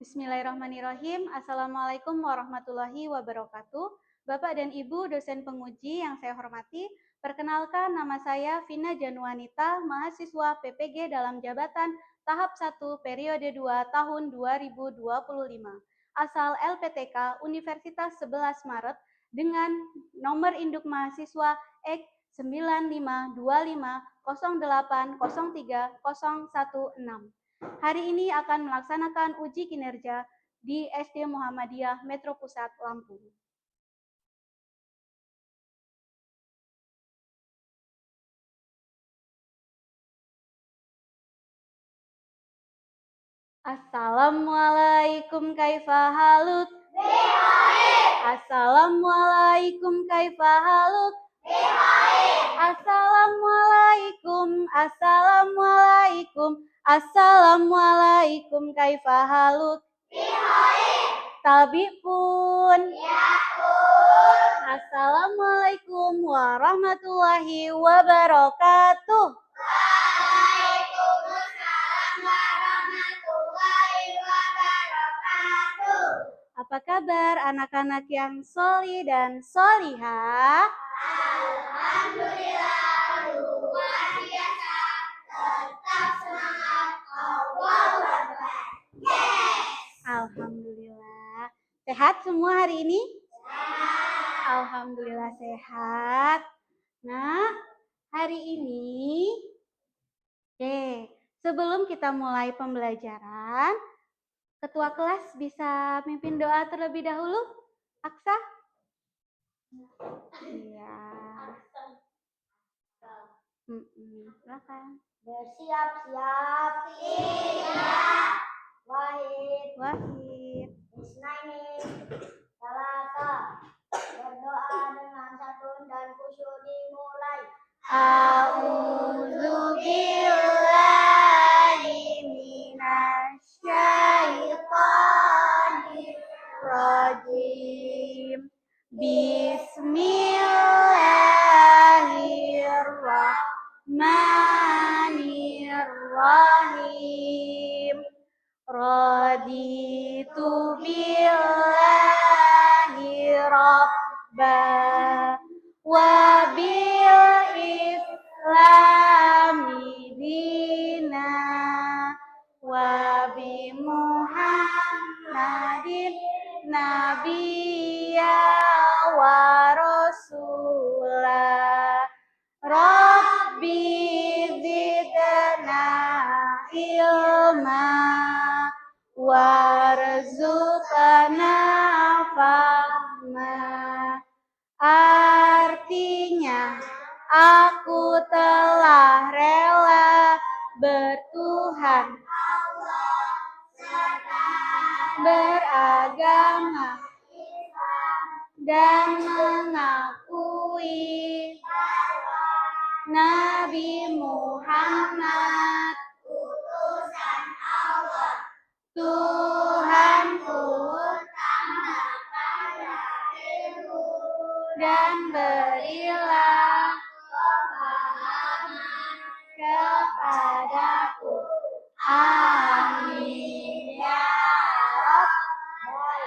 Bismillahirrahmanirrahim. Assalamualaikum warahmatullahi wabarakatuh. Bapak dan Ibu dosen penguji yang saya hormati, perkenalkan nama saya Vina Januanita, mahasiswa PPG dalam jabatan tahap 1 periode 2 tahun 2025. Asal LPTK Universitas 11 Maret dengan nomor induk mahasiswa X 9525080316. Hari ini akan melaksanakan uji kinerja di SD Muhammadiyah Metro Pusat Lampung. Assalamualaikum kaifa haluk? Baik. Assalamualaikum kaifa haluk? Baik. Assalamualaikum. Assalamualaikum kaifa haluk? Baik. Tabi pun. Ya pun. Assalamualaikum warahmatullahi wabarakatuh. Waalaikumsalam warahmatullahi wabarakatuh. Apa kabar anak-anak yang sholi dan sholihah? Alhamdulillah, luar biasa. Tetap semangat, Allahu Akbar. Yes. Alhamdulillah. Sehat semua hari ini? Sehat. Alhamdulillah sehat. Nah, hari ini sebelum kita mulai pembelajaran, ketua kelas bisa mimpin doa terlebih dahulu? Aksa? Iya. Silakan. Bersiap-siap. Siap. Wahid. Isnaini. Salasa. Berdoa dengan santun dan khusyuk dimulai. A'udzu billahi minasyaitonir rajim. Bismillahirrahmanirrahim. Raditu billahi rabba wa bil islami dina wa bi Muhammadin nabiyya wa rasulah. Rabbi zidna ilma warzuqna fahma. Artinya, aku telah rela bertuhan Allah serta beragama Islam dan mengakui Nabi Muhammad utusan Allah. Tuhanku tambahkanlah ilmu dan berilah pemahaman kepadaku. Amin ya Rabbal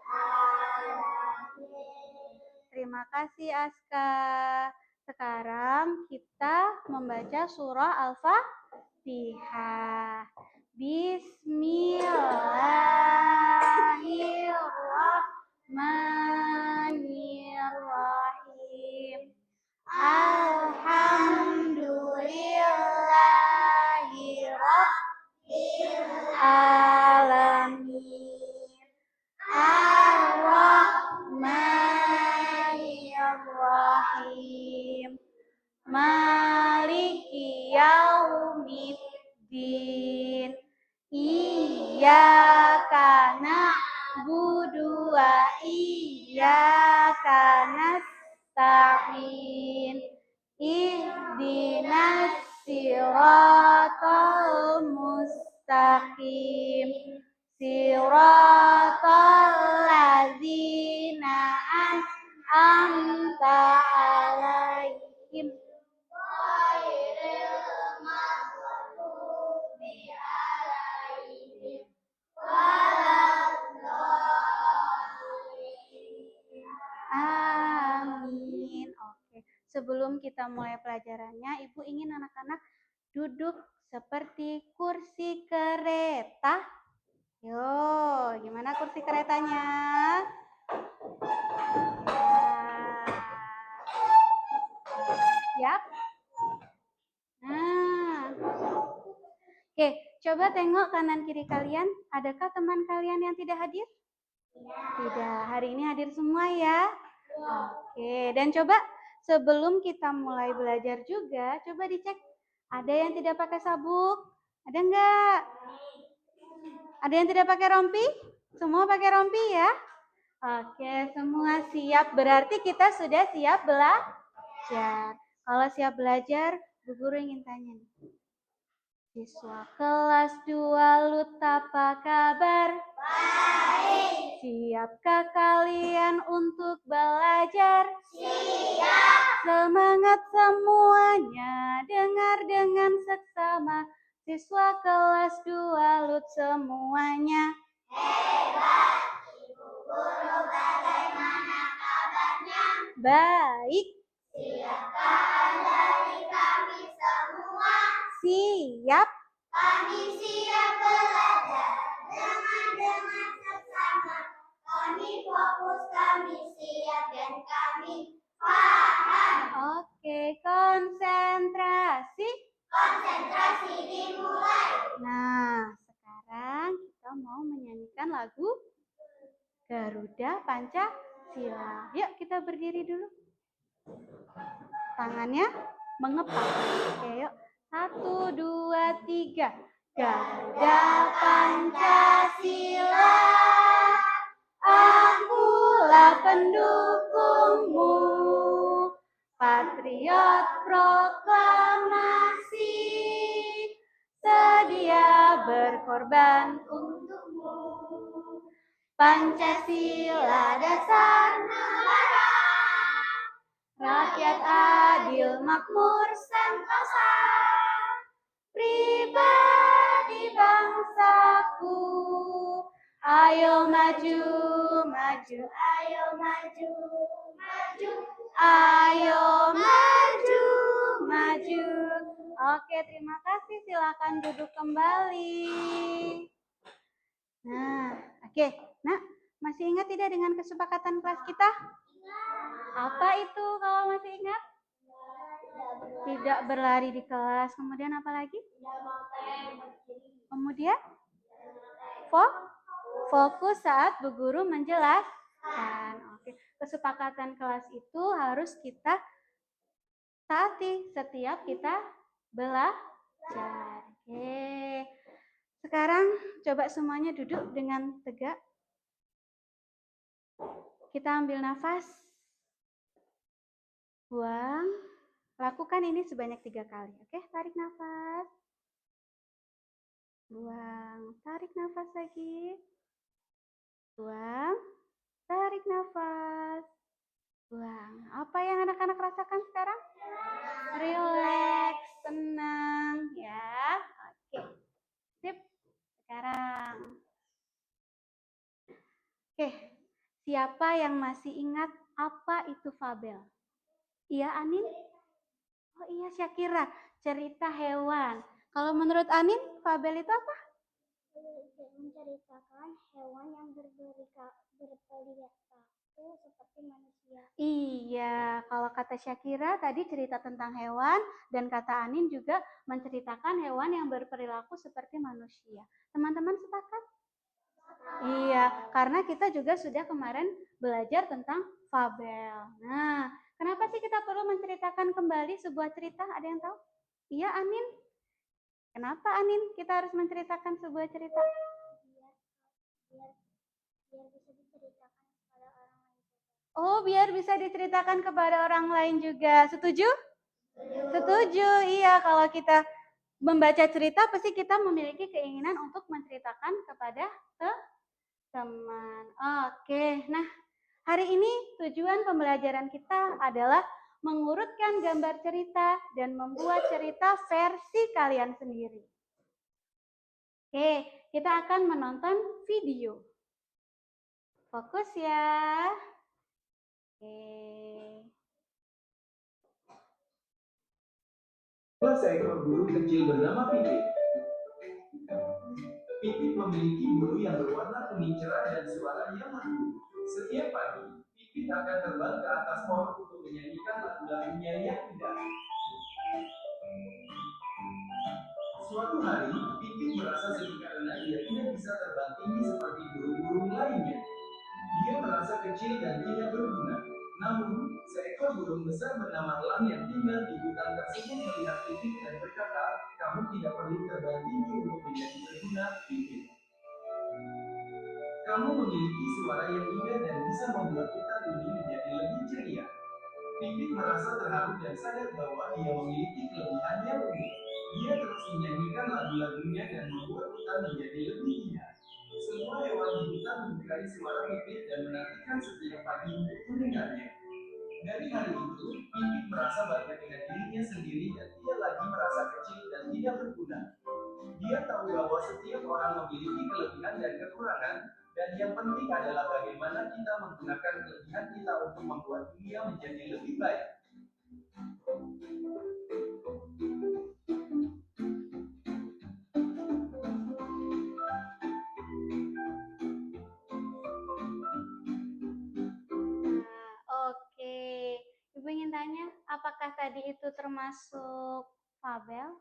alamin. Terima kasih Aska. Sekarang kita membaca surah Al-Fatihah. Bismillahirrahmanirrahim. Alhamdulillahi rabbil alamin. Ar-Rahmanirrahim. Maliki yaumiddin. Iyyaka na'budu wa iyyaka nasta'in. Ihdinas siratal mustaqim. Siratal ladzina an'amta 'alaihim. Ghairil maghdubi 'alaihim sebelum kita mulai pelajarannya, Ibu ingin anak-anak duduk seperti kursi kereta. Yo, gimana kursi keretanya? Yap. Nah. Oke, coba tengok kanan kiri kalian. Adakah teman kalian yang tidak hadir? Tidak. Hari ini hadir semua ya? Oke, dan coba sebelum kita mulai belajar juga, coba dicek. Ada yang tidak pakai sabuk? Ada enggak? Ada yang tidak pakai rompi? Semua pakai rompi ya? Oke, semua siap. Berarti kita sudah siap belajar. Kalau siap belajar, Bu Guru ingin tanya nih. Siswa kelas 2 Lut apa kabar? Baik. Siapkah kalian untuk belajar? Siap. Semangat semuanya, dengar dengan seksama. Siswa kelas 2 Lut semuanya. Hebat. Ibu Guru bagaimana kabarnya? Baik. Siapkah Anda dari kami semua? Siap. Kami siap belajar dengan seksama. Kami fokus, kami siap, dan kami paham. Oke, konsentrasi. Konsentrasi dimulai. Nah, sekarang kita mau menyanyikan lagu Garuda Pancasila. Yuk kita berdiri dulu. Tangannya mengepal. Oke, yuk. 1, 2, 3. Garuda Pancasila, akulah pendukungmu. Patriot proklamasi, sedia berkorban untukmu. Pancasila dasar negara, rakyat adil makmur sentosa, pribadi bangsaku. Ayo maju, maju, ayo maju, maju, ayo maju, maju. Oke, terima kasih. Silakan duduk kembali. Nah, oke. Nah, masih ingat tidak dengan kesepakatan kelas kita? Apa itu kalau masih ingat? Tidak berlari di kelas. Kemudian apa lagi? Kemudian? Fokus saat Bu Guru menjelaskan. Oke. Kesepakatan kelas itu harus kita taati setiap kita belajar. Oke. Sekarang coba semuanya duduk dengan tegak. Kita ambil nafas. Buang. Lakukan ini sebanyak 3 kali. Oke, tarik nafas. Buang. Tarik nafas lagi. Buang. Tarik nafas. Buang. Apa yang anak-anak rasakan sekarang? Relax, tenang ya. Oke. Sip. Sekarang. Oke. Siapa yang masih ingat apa itu fabel? Iya, Anin? Oh iya, Syakira. Cerita hewan. Kalau menurut Anin, fabel itu apa? Menceritakan hewan yang berperilaku seperti manusia. Iya, kalau kata Syakira tadi cerita tentang hewan, dan kata Anin juga menceritakan hewan yang berperilaku seperti manusia. Teman-teman sepakat? Iya, karena kita juga sudah kemarin belajar tentang fabel. Nah, kenapa sih kita perlu menceritakan kembali sebuah cerita? Ada yang tahu? Iya, Anin. Kenapa, Anin, kita harus menceritakan sebuah cerita? Biar bisa diceritakan kepada orang lain. Oh, biar bisa diceritakan kepada orang lain juga. Setuju? Setuju, iya. Kalau kita membaca cerita, pasti kita memiliki keinginan untuk menceritakan kepada teman. Oke, nah hari ini tujuan pembelajaran kita adalah mengurutkan gambar cerita dan membuat cerita versi kalian sendiri. Oke, kita akan menonton video. Fokus ya. Oke. Seekor burung kecil bernama Pipit. Pipit memiliki bulu yang berwarna kuning cerah dan suara yang merdu. Setiap pagi, Pipit akan terbang ke atas pohon untuk menyanyikan lagu-lagunya yang indah. Suatu hari, Pipit merasa sedih karena ia tidak bisa terbang tinggi seperti burung-burung lainnya. Dia merasa kecil dan tidak berguna. Namun, seekor burung besar bernama Elang yang tinggal di hutan tersebut melihat Pipit dan berkata, "Kamu tidak perlu terbang tinggi untuk menjadi berguna, Pipit. Kamu memiliki suara yang indah dan bisa membuat hutan ini menjadi lebih ceria." Pipit merasa terharu dan sadar bahwa dia memiliki kelebihan yang unik. Dia terus menyanyikan lagu-lagunya dan membuat hutan menjadi lebih indah. Semua hewan di hutan menyukai suara Pipit dan menantikan setiap pagi untuk mendengarnya. Dari hari itu, Pipit merasa bangga dengan dirinya sendiri dan tidak lagi merasa kecil dan tidak berguna. Dia tahu bahwa setiap orang memiliki kelebihan dan kekurangan, dan yang penting adalah bagaimana kita menggunakan kelebihan kita untuk membuat dunia menjadi lebih baik. Nah, oke. Ibu ingin tanya, apakah tadi itu termasuk fabel?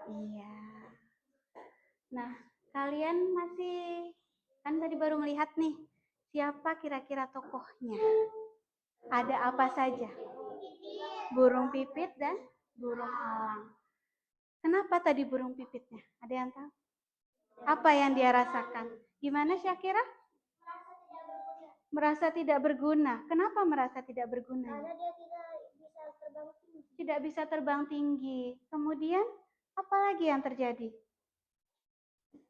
Iya. Nah, kalian masih kan tadi baru melihat nih, siapa kira-kira tokohnya? Ada apa saja? Burung pipit dan burung elang. Kenapa tadi burung pipitnya? Ada yang tahu? Apa yang dia rasakan? Gimana Syakira? Merasa tidak berguna. Kenapa merasa tidak berguna? Karena dia tidak bisa terbang tinggi. Tidak bisa terbang tinggi. Kemudian, apa lagi yang terjadi?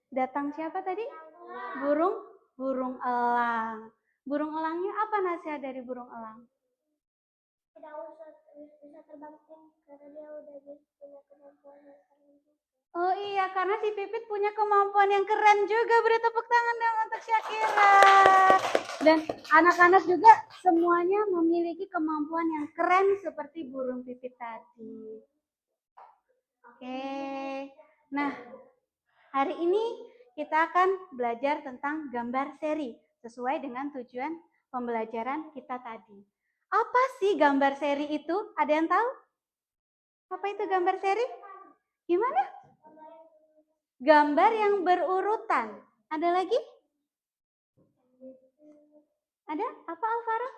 Datang siapa tadi? Burung elang. Burung elangnya apa nasihat dari burung elang? Tidak usah bisa terbang tinggi karena dia udah punya kemampuan yang keren juga. Oh iya, karena si Pipit punya kemampuan yang keren juga. Beri tepuk tangan dong untuk Syakira. Dan anak-anak juga semuanya memiliki kemampuan yang keren seperti burung Pipit tadi. Oke. Nah, hari ini kita akan belajar tentang gambar seri sesuai dengan tujuan pembelajaran kita tadi. Apa sih gambar seri itu? Ada yang tahu? Apa itu gambar seri? Gimana? Gambar yang berurutan. Ada lagi? Ada? Apa Alvaro?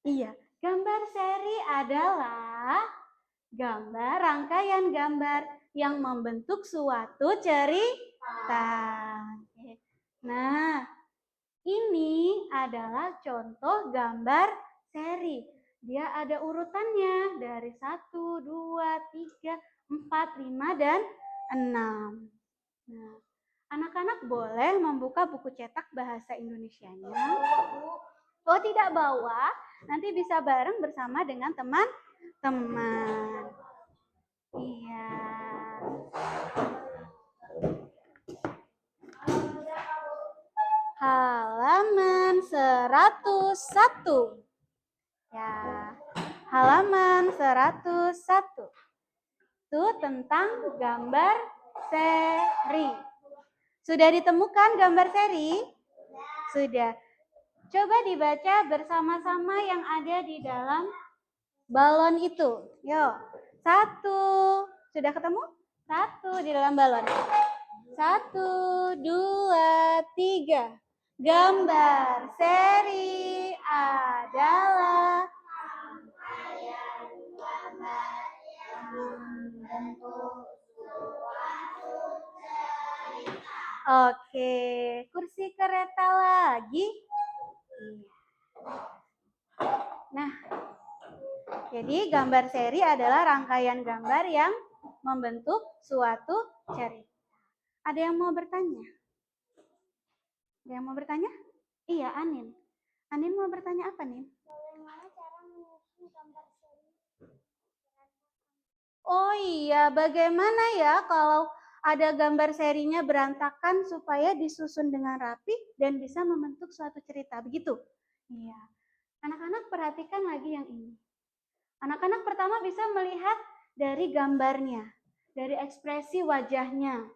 Iya, gambar seri adalah gambar, rangkaian gambar yang membentuk suatu cerita. Nah, ini adalah contoh gambar seri. Dia ada urutannya dari 1, 2, 3, 4, 5, dan 6. Nah, anak-anak boleh membuka buku cetak bahasa Indonesianya. Oh, tidak bawa, nanti bisa bareng bersama dengan teman-teman. Iya. Halaman 101. Ya, halaman 101. Itu tentang gambar seri. Sudah ditemukan gambar seri? Sudah. Coba dibaca bersama-sama yang ada di dalam balon itu. Yuk. 1. Sudah ketemu? 1 di dalam balon. 1, 2, 3. Gambar seri adalah gambar yang membentuk suatu cerita. Oke, kursi kereta lagi. Nah, jadi gambar seri adalah rangkaian gambar yang membentuk suatu cerita. Ada yang mau bertanya? Ada yang mau bertanya? Iya, Anin. Anin mau bertanya apa, Nin? Bagaimana cara menyusun gambar seri? Oh iya, bagaimana ya kalau ada gambar serinya berantakan supaya disusun dengan rapi dan bisa membentuk suatu cerita, begitu? Iya. Anak-anak perhatikan lagi yang ini. Anak-anak pertama bisa melihat dari gambarnya, dari ekspresi wajahnya.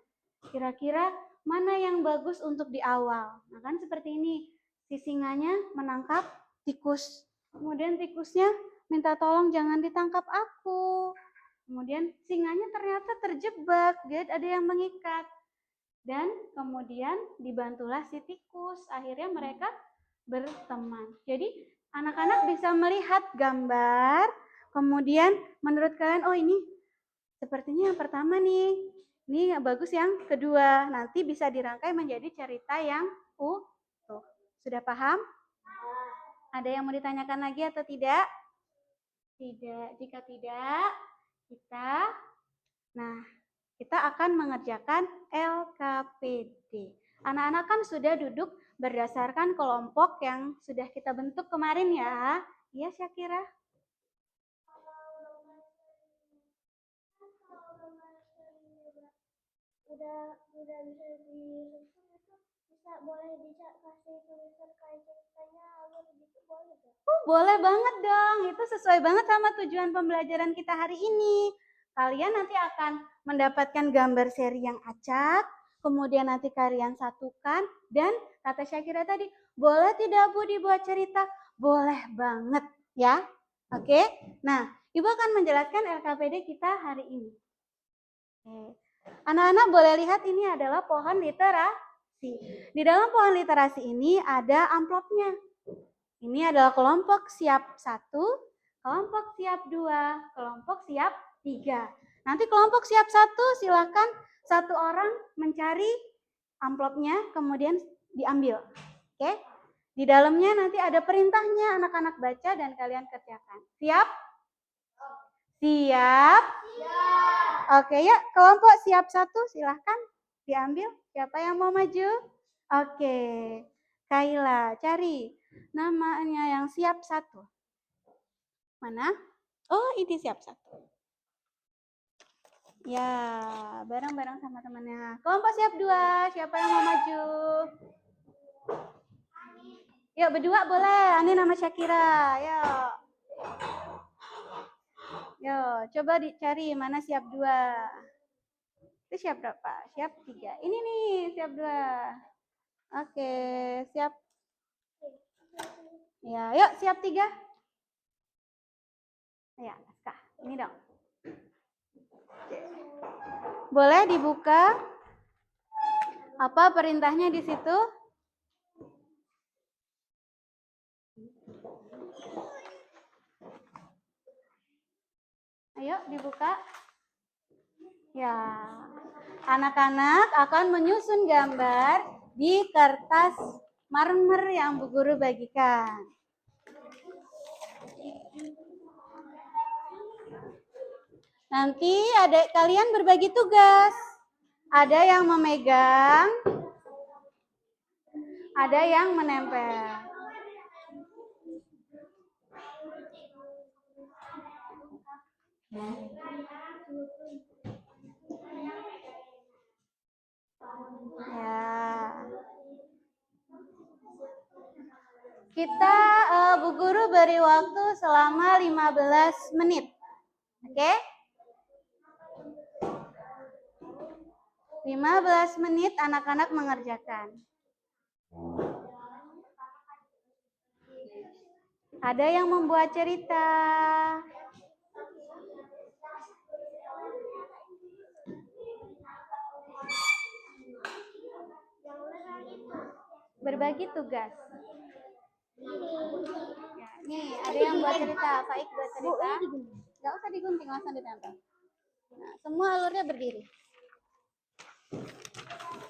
Kira-kira mana yang bagus untuk di awal? Nah kan seperti ini, si singanya menangkap tikus. Kemudian tikusnya minta tolong jangan ditangkap aku. Kemudian singanya ternyata terjebak, dia ada yang mengikat. Dan kemudian dibantulah si tikus. Akhirnya mereka berteman. Jadi anak-anak bisa melihat gambar, kemudian menurut kalian, oh ini sepertinya yang pertama nih, ini bagus yang kedua. Nanti bisa dirangkai menjadi cerita yang utuh. Sudah paham? Ada yang mau ditanyakan lagi atau tidak? Tidak. Jika tidak, kita akan mengerjakan LKPD. Anak-anak kan sudah duduk berdasarkan kelompok yang sudah kita bentuk kemarin ya. Iya, Syakira? Udah bisa disusun itu, bisa boleh dikasih tulisan kayak ceritanya alur gitu, boleh gak? Boleh banget dong, itu sesuai banget sama tujuan pembelajaran kita hari ini. Kalian nanti akan mendapatkan gambar seri yang acak, kemudian nanti kalian satukan, dan kata Syakira tadi, boleh tidak Bu dibuat cerita? Boleh banget ya. Oke, nah Ibu akan menjelaskan LKPD kita hari ini. Oke. Anak-anak boleh lihat ini adalah pohon literasi. Di dalam pohon literasi ini ada amplopnya. Ini adalah kelompok siap 1, kelompok siap 2, kelompok siap 3. Nanti kelompok siap 1 silakan satu orang mencari amplopnya kemudian diambil. Oke? Di dalamnya nanti ada perintahnya, anak-anak baca dan kalian kerjakan. Siap? Siap? Oke ya, kelompok siap 1 silahkan diambil. Siapa yang mau maju? Oke. Kaila, cari namanya yang siap 1. Mana? Oh, ini siap 1. Ya, bareng-bareng sama temannya. Kelompok siap 2, siapa yang mau maju? Yuk, berdua boleh. Ini nama Syakira. Yuk. Yuk, coba dicari mana siap 2. Itu siap berapa? Siap 3. Ini nih, siap 2. Oke, siap. Ya, yuk siap 3. Ya, naskah. Ini dong. Boleh dibuka? Apa perintahnya di situ? Ayo dibuka. Ya, anak-anak akan menyusun gambar di kertas marmer yang Bu Guru bagikan. Nanti adik kalian berbagi tugas. Ada yang memegang, ada yang menempel. Ya. Kita Bu Guru beri waktu selama 15 menit. Oke? 15 menit anak-anak mengerjakan. Ada yang membuat cerita. Berbagi tugas. Ya, nih, ada yang buat cerita. Faik buat cerita. Gak usah digunting, langsung ditempel. Nah, semua alurnya berdiri.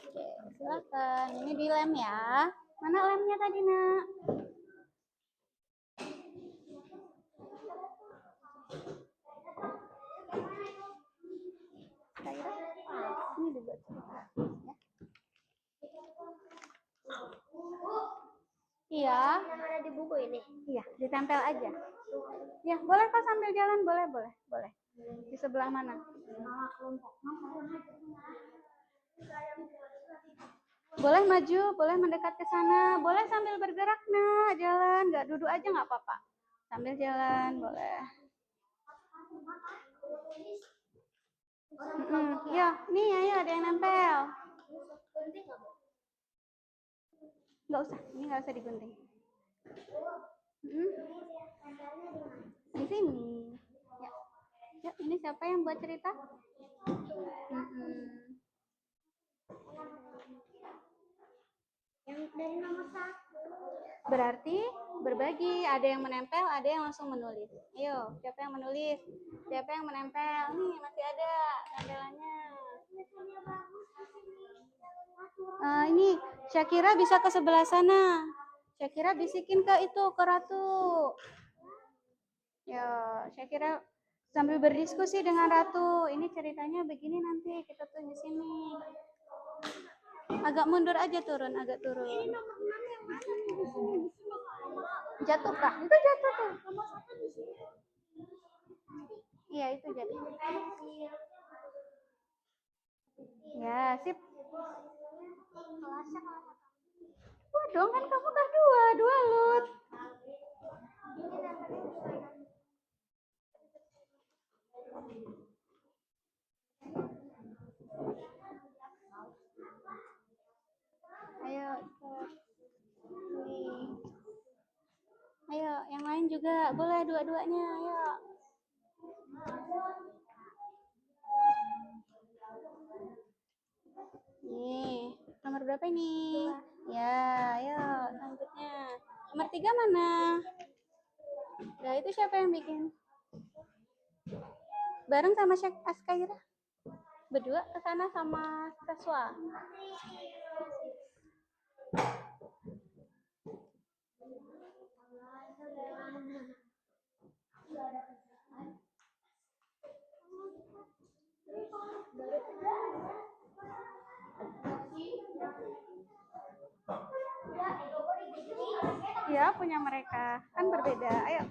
Oke, silakan. Ini di lem ya. Mana lemnya tadi, Nak? Ini dibuat cerita. Ya. Iya. Yang ada di buku ini. Iya, ditempel aja. Ya, boleh kok sambil jalan, boleh. Di sebelah mana? Boleh maju, boleh mendekat ke sana, boleh sambil bergerak, Nak, jalan, nggak duduk aja nggak apa-apa. Sambil jalan, boleh. Ya, nih ayo ada yang nempel. Nggak usah, ini nggak usah digunting. Di sini. Ya. Ya, ini siapa yang buat cerita? Yang dari nomor 1. Berarti berbagi, ada yang menempel, ada yang langsung menulis. Ayo, siapa yang menulis? Siapa yang menempel? Nih, masih ada tempelannya. Ini Syakira bisa ke sebelah sana. Syakira bisikin ke itu, ke Ratu. Ya, Syakira sambil berdiskusi dengan Ratu. Ini ceritanya begini nanti, kita tuh di sini. Agak mundur aja, turun, agak turun. Ini nomor 6 yang mana nih di sini? Jatuh kah? Itu jatuh tuh. Nomor 1 di sini. Iya, itu jatuh. Ya, sip. Kelasnya Wah dong, kan kamu kah dua lut. Ayo, nih. Ayo, yang lain juga boleh dua-duanya. Ayo. Nih, nomor berapa ini? Ya, ayo selanjutnya. Nomor 3 mana? Nah, itu siapa yang bikin? Bareng sama Syek Askaira? Berdua ke sana sama Saswa. Ya, punya mereka. Kan berbeda. Ayo.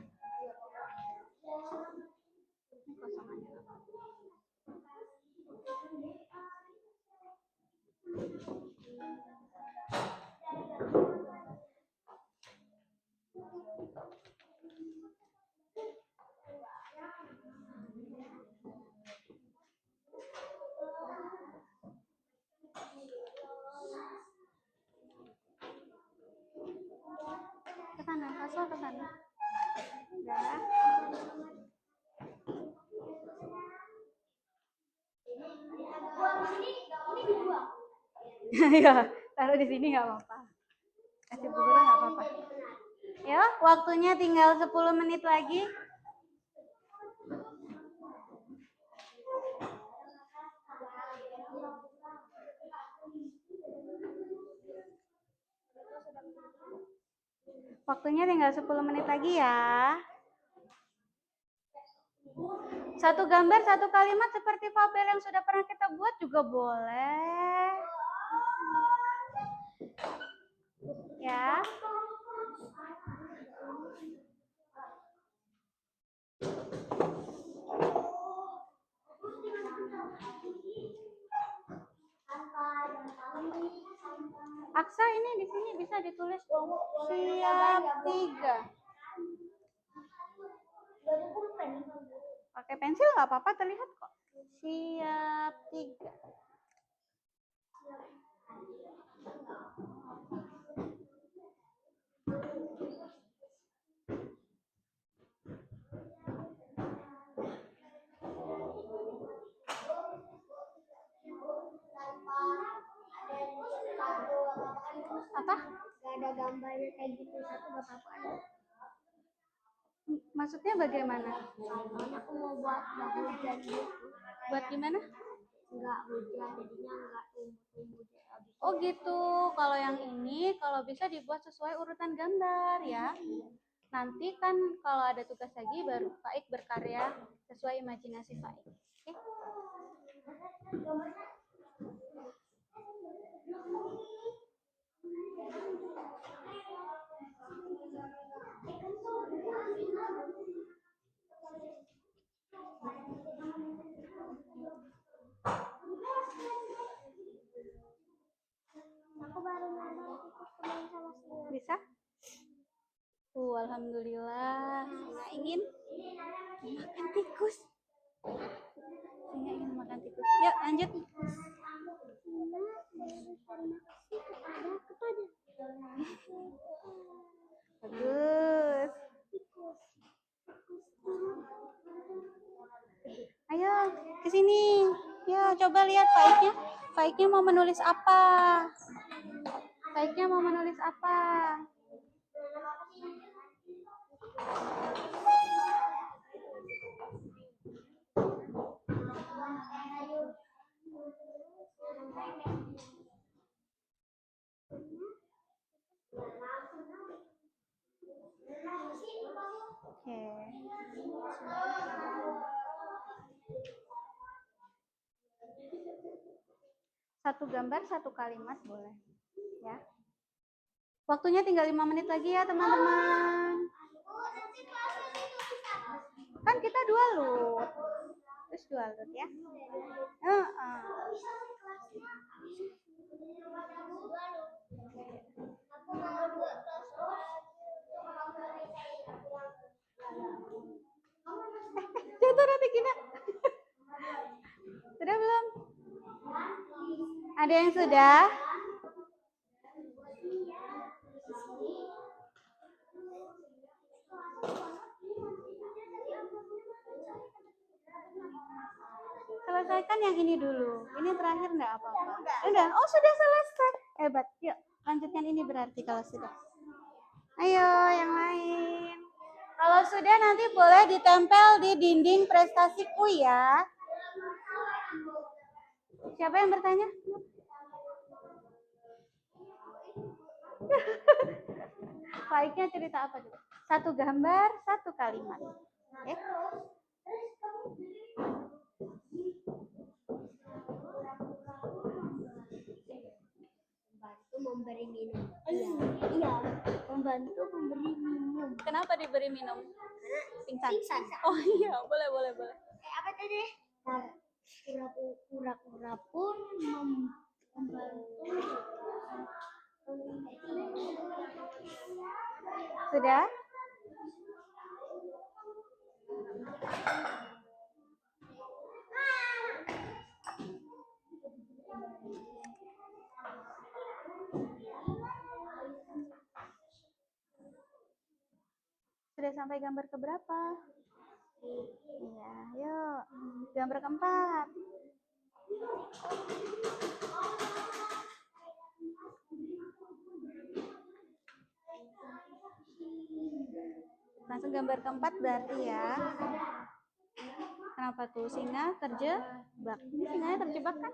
Ke sana, Saswa ke sana. Ya. ini dibuang. Ya, taruh di sini nggak apa-apa. Kasih Bu Guru nggak apa-apa. Ya, waktunya tinggal 10 menit lagi. Waktunya tinggal 10 menit lagi ya. Satu gambar, satu kalimat seperti fabel yang sudah pernah kita buat juga boleh. Ya. Aksa ini di sini bisa ditulis siap 3. Pakai pensil nggak apa-apa, terlihat kok. Siap 3. Apa? Gak ada gambarnya kayak gitu, satu gak apa-apa ada. Maksudnya bagaimana? Soalnya aku mau buat gak hujan gitu. Buat gimana? Nggak hujan, jadinya nggak tumbuh-tumbuh deh. Oh gitu. Kalau yang ini, kalau bisa dibuat sesuai urutan gambar ya. Nanti kan kalau ada tugas lagi baru Faik berkarya sesuai imajinasi Faik. Oke? Aku baru nonton tikus teman sama Sia. Bisa? Alhamdulillah. Saya ingin makan tikus. Singa ingin makan tikus. Yuk lanjut. Singa berterima kasih kepada Bagus. tikus. Ayo ke sini. Ya coba lihat Faiknya. Faiknya mau menulis apa? Faiknya mau menulis apa? Oke. Satu gambar, satu kalimat boleh. Ya. Waktunya tinggal 5 menit lagi ya teman-teman. Kan kita 2 lut. Terus 2 lut ya. Jatuh nanti Gina. Sudah belum? Ada yang sudah? Selesaikan yang ini dulu. Ini terakhir enggak apa-apa? Udah. Oh, sudah selesai. Hebat. Yuk, lanjutkan ini berarti kalau sudah. Ayo, yang lain. Kalau sudah nanti boleh ditempel di dinding prestasiku ya. Siapa yang bertanya? Baiknya cerita apa dulu? Satu gambar, satu kalimat. Oke. Membantu memberi minum. Iya. Membantu memberi minum. Kenapa diberi minum? Pingsan. Pingsan. Oh iya, boleh. Apa tadi? Kura-kura pun membantu. Sudah? Sudah sampai gambar keberapa? Iya, yuk. Gambar keempat. Langsung gambar keempat berarti ya. Kenapa tuh? Singa terjebak. Ini singanya terjebak kan?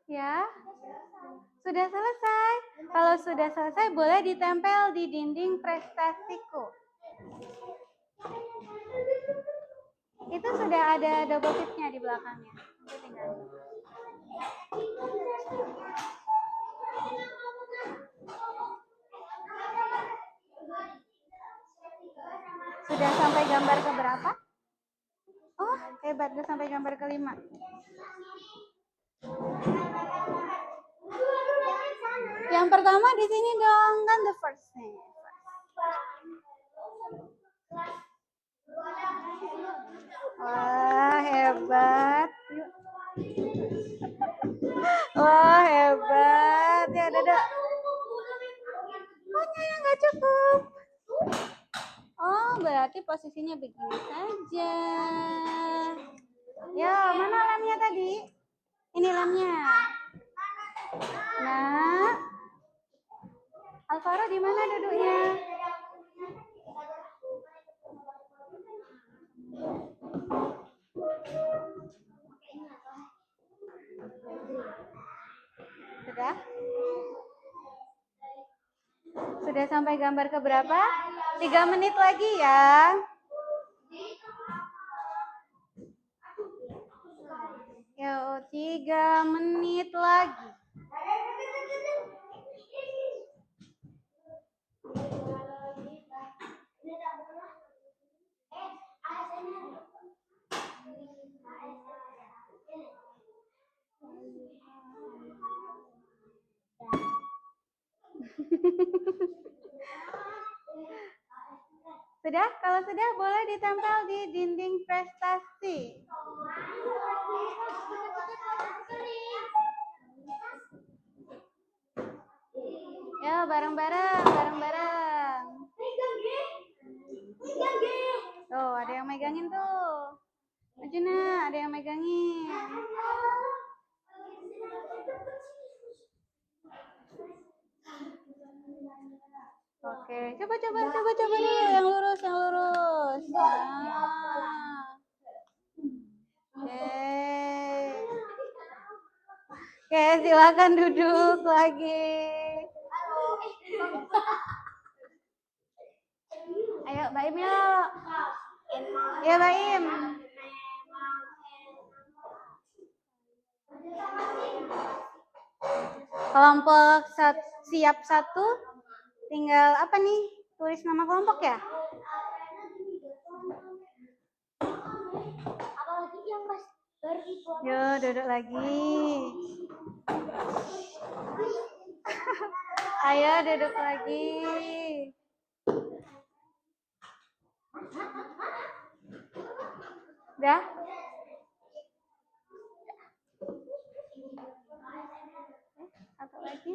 Ya, sudah selesai. Kalau sudah selesai, boleh ditempel di dinding prestasiku. Itu sudah ada double tipnya di belakangnya. Nanti tinggal. Sudah sampai gambar ke berapa? Oh, hebat. Udah sampai gambar kelima. Yang pertama di sini dong, kan the first nih. Wah, hebat. Wah, hebat. Ya, dadah. Oh, yang nggak cukup. Oh, berarti posisinya begini saja. Ya, mana lemnya tadi? Ini lemnya. Nah, Alvaro di mana duduknya? Sudah? Sudah sampai gambar ke berapa? 3 menit lagi ya. Ya 3 menit lagi. Sudah? Kalau sudah boleh ditempel di dinding prestasi. Ya, bareng-bareng, bareng-bareng. Tuh, ada yang megangin tuh. Maju nak, ada yang megangin. Oke, coba dulu yang lurus. Nah. Oke, silakan duduk lagi. Ayo, Baim yuk. Ya, Baim. Kelompok siap 1. Tinggal apa nih? Tulis nama kelompok ya? Apalagi yang mas baru itu. Yuk, duduk lagi. Ayo, duduk lagi. Udah? Satu lagi.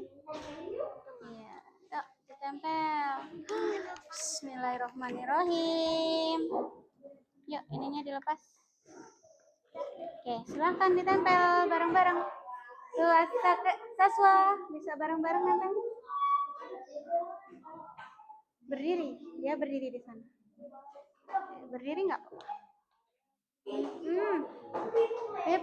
Iya. Yuk, ditempel. Bismillahirrahmanirrahim. Yuk, ininya dilepas. Oke, silahkan ditempel bareng-bareng. Tuh, Saswa, bisa bareng-bareng nempel. Berdiri, dia berdiri di sana. Berdiri nggak? Sip.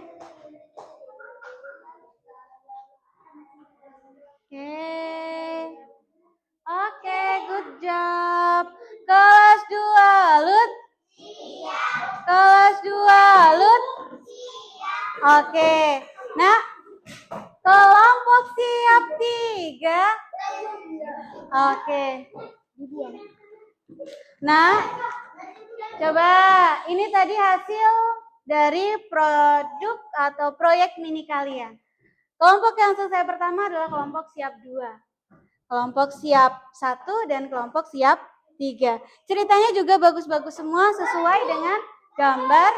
Oke, good job. Kelas 2, Lut. Kelas 2, Lut. Oke. Nah, kelompok siap 3. Oke. Nah, coba ini tadi hasil dari produk atau proyek mini kalian. Kelompok yang selesai pertama adalah kelompok siap 2. Kelompok siap 1 dan kelompok siap 3. Ceritanya juga bagus-bagus semua sesuai dengan gambar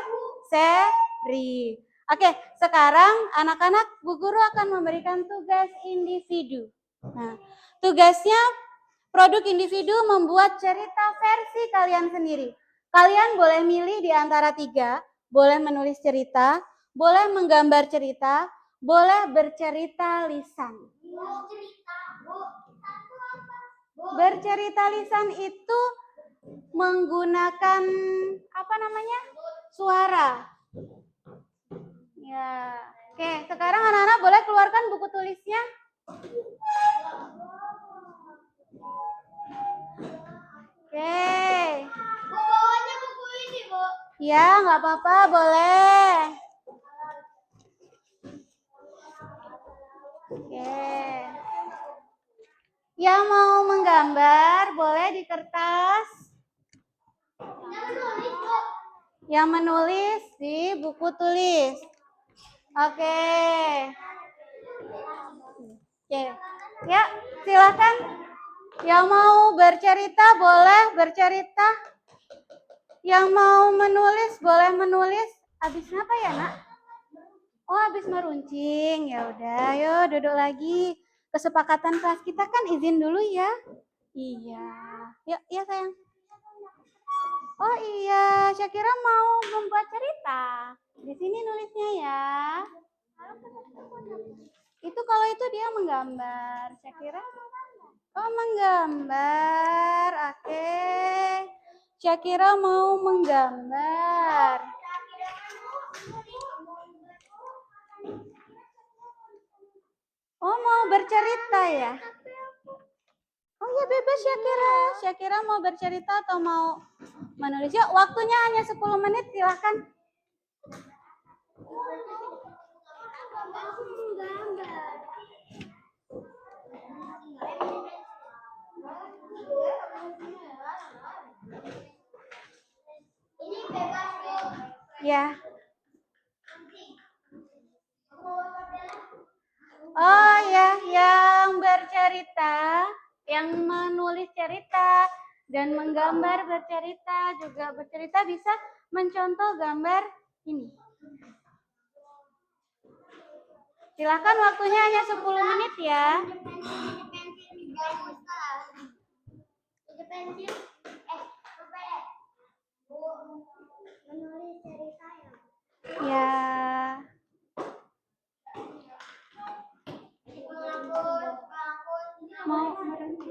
seri. Oke, sekarang anak-anak Bu Guru akan memberikan tugas individu. Nah, tugasnya produk individu membuat cerita versi kalian sendiri. Kalian boleh milih di antara 3, boleh menulis cerita, boleh menggambar cerita, boleh bercerita lisan. Bercerita lisan itu menggunakan apa namanya? Suara. Ya. Oke, sekarang anak-anak boleh keluarkan buku tulisnya. Oke. Bawanya buku ini, Bu. Ya, nggak apa-apa, boleh. Oke. Yang mau menggambar boleh di kertas. Yang menulis di buku tulis. Oke. Oke. Ya, silakan. Yang mau bercerita boleh bercerita. Yang mau menulis boleh menulis. Habis apa ya, Nak? Oh, habis meruncing. Ya udah, yuk duduk lagi. Kesepakatan kelas kita kan izin dulu ya. Iya. Yuk, iya sayang. Oh iya, Syakira mau membuat cerita. Di sini nulisnya ya. Itu kalau itu dia menggambar. Syakira menggambar. Oke. Syakira mau menggambar. Oh, mau bercerita ya? Oh ya, bebas Syakira. Syakira mau bercerita atau mau menulis? Yuk, waktunya hanya 10 menit, silahkan. Ya. Oh ya, yang bercerita, yang menulis cerita dan menggambar bercerita, juga bercerita bisa mencontoh gambar ini. Silakan, waktunya hanya 10 menit ya. Menulis cerita ya. Ya. Mau berhenti.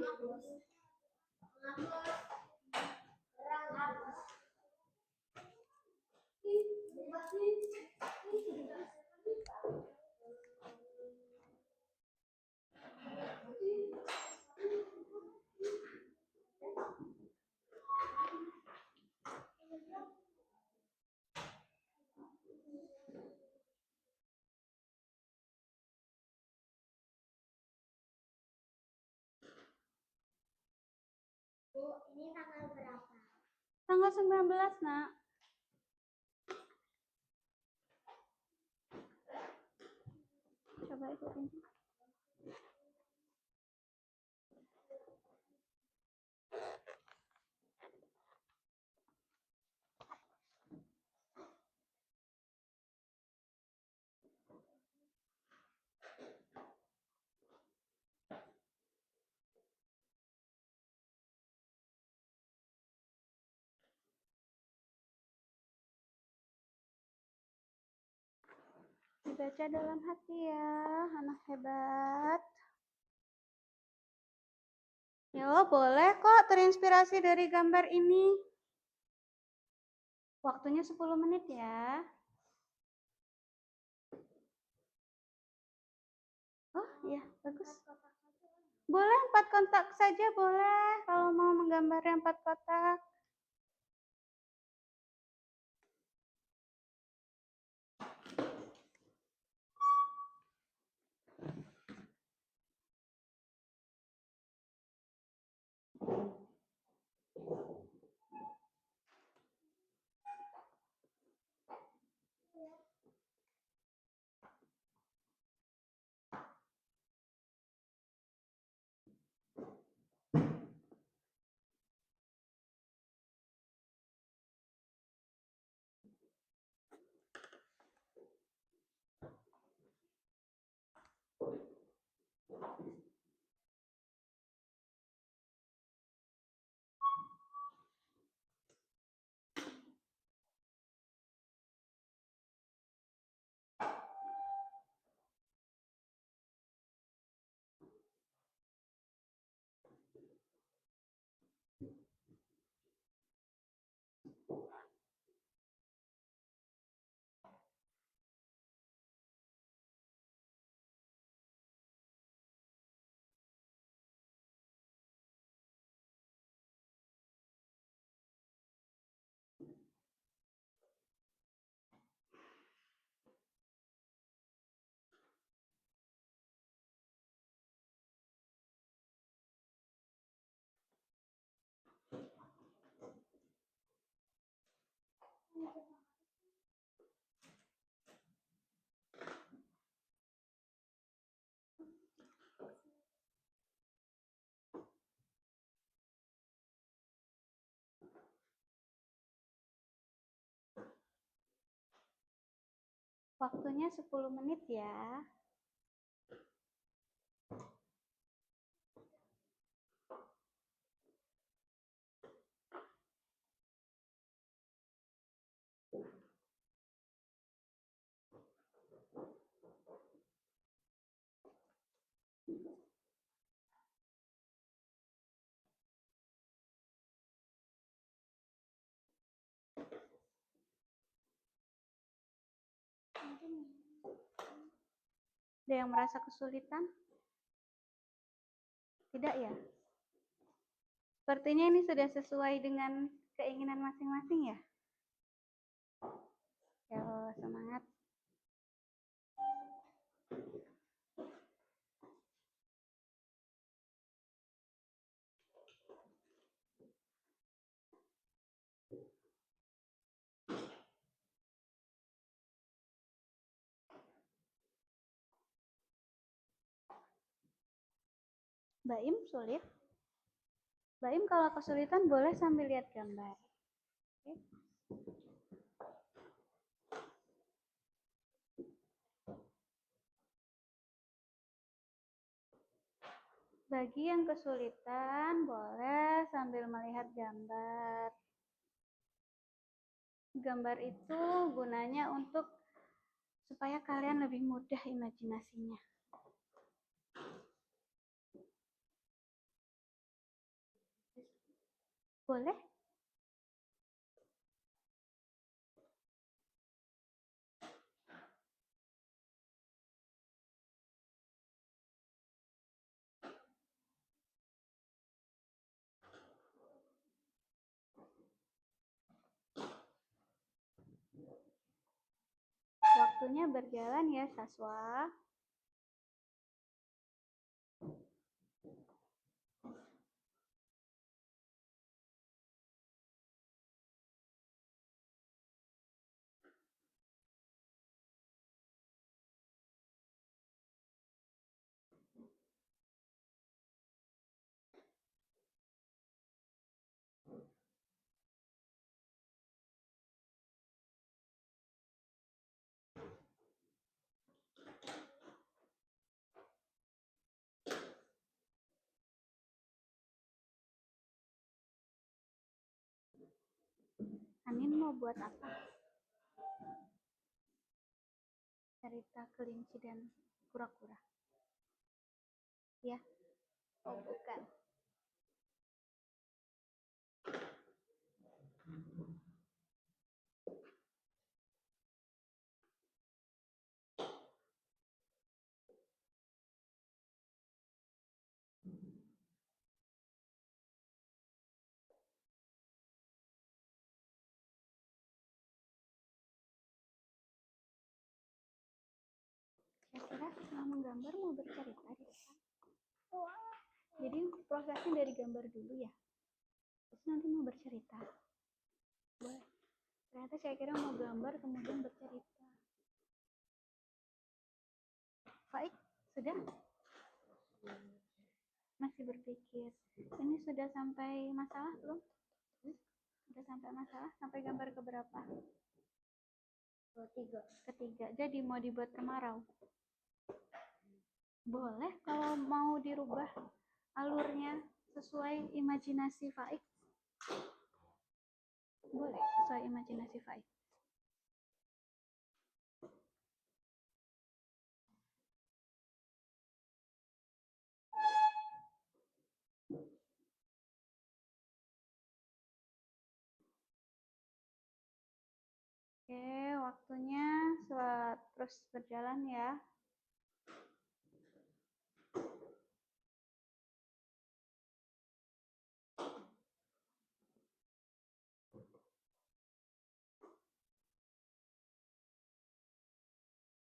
Bu, ini tanggal berapa? Tanggal 19, Nak. Coba ikutin. Dibaca dalam hati ya, anak hebat. Ya, boleh kok terinspirasi dari gambar ini. Waktunya 10 menit ya. Oh iya, bagus. Boleh 4 kotak saja boleh, kalau mau menggambar 4 kotak. Waktunya 10 menit ya. Ada yang merasa kesulitan? Tidak ya? Sepertinya ini sudah sesuai dengan keinginan masing-masing ya? Ya, semangat. Mbak Im sulit? Mbak Im kalau kesulitan boleh sambil lihat gambar. Oke. Bagi yang kesulitan boleh sambil melihat gambar. Gambar itu gunanya untuk supaya kalian lebih mudah imajinasinya. Boleh? Waktunya berjalan ya, Saswa. Anin mau buat apa? Cerita kelinci dan kura-kura. Ya? Oh, bukan. Kira-kira setelah menggambar mau bercerita di depan? Jadi prosesnya dari gambar dulu ya? Terus nanti mau bercerita? Boleh. Ternyata saya kira mau gambar kemudian bercerita. Baik, sudah? Masih berpikir. Ini sudah sampai masalah belum? Sudah sampai masalah? Sampai gambar keberapa? Ketiga. Jadi mau dibuat kemarau? Boleh kalau mau dirubah alurnya sesuai imajinasi Faik. Boleh sesuai imajinasi Faik. Oke, waktunya terus berjalan ya.